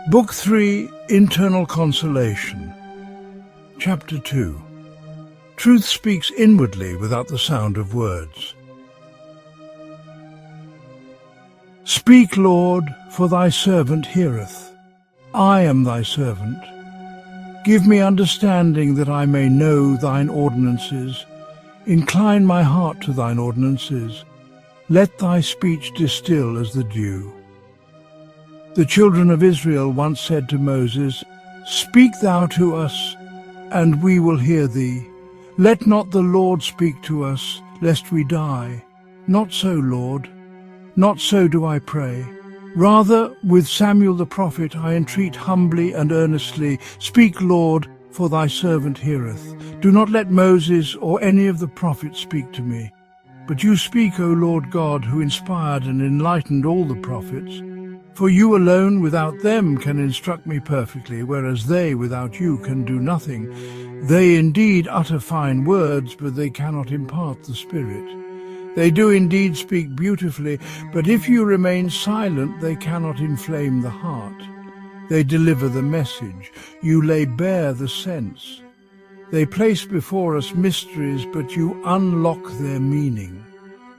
Book 3, Internal Consolation. Chapter 2. Truth speaks inwardly without the sound of words. Speak, Lord, for thy servant heareth. I am thy servant. Give me understanding that I may know thine ordinances. Incline my heart to thine ordinances. Let thy speech distill as the dew. The children of Israel once said to Moses, Speak thou to us, and we will hear thee. Let not the Lord speak to us, lest we die. Not so, Lord. Not so do I pray. Rather, with Samuel the prophet, I entreat humbly and earnestly, Speak, Lord, for thy servant heareth. Do not let Moses or any of the prophets speak to me. But you speak, O Lord God, who inspired and enlightened all the prophets. For you alone without them can instruct me perfectly, whereas they without you can do nothing. They indeed utter fine words, but they cannot impart the Spirit. They do indeed speak beautifully, but if you remain silent, they cannot inflame the heart. They deliver the message, you lay bare the sense. They place before us mysteries, but you unlock their meaning.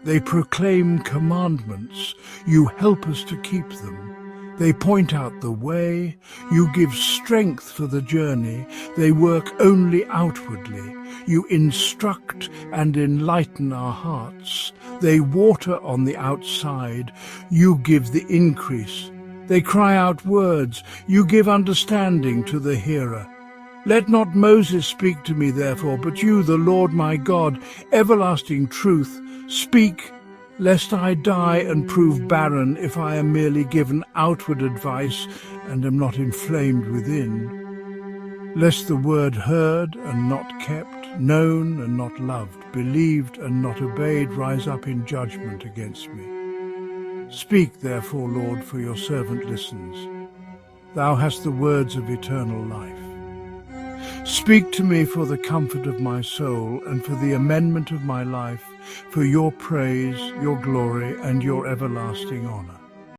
They proclaim commandments, you help us to keep them. They point out the way, you give strength for the journey. They work only outwardly, you instruct and enlighten our hearts. They water on the outside, you give the increase. They cry out words, you give understanding to the hearer. Let not Moses speak to me, therefore, but you, the Lord my God, everlasting truth, speak, lest I die and prove barren if I am merely given outward advice and am not inflamed within. Lest the word heard and not kept, known and not loved, believed and not obeyed rise up in judgment against me. Speak, therefore, Lord, for your servant listens. Thou hast the words of eternal life. Speak to me for the comfort of my soul and for the amendment of my life, for your praise, your glory, and your everlasting honor.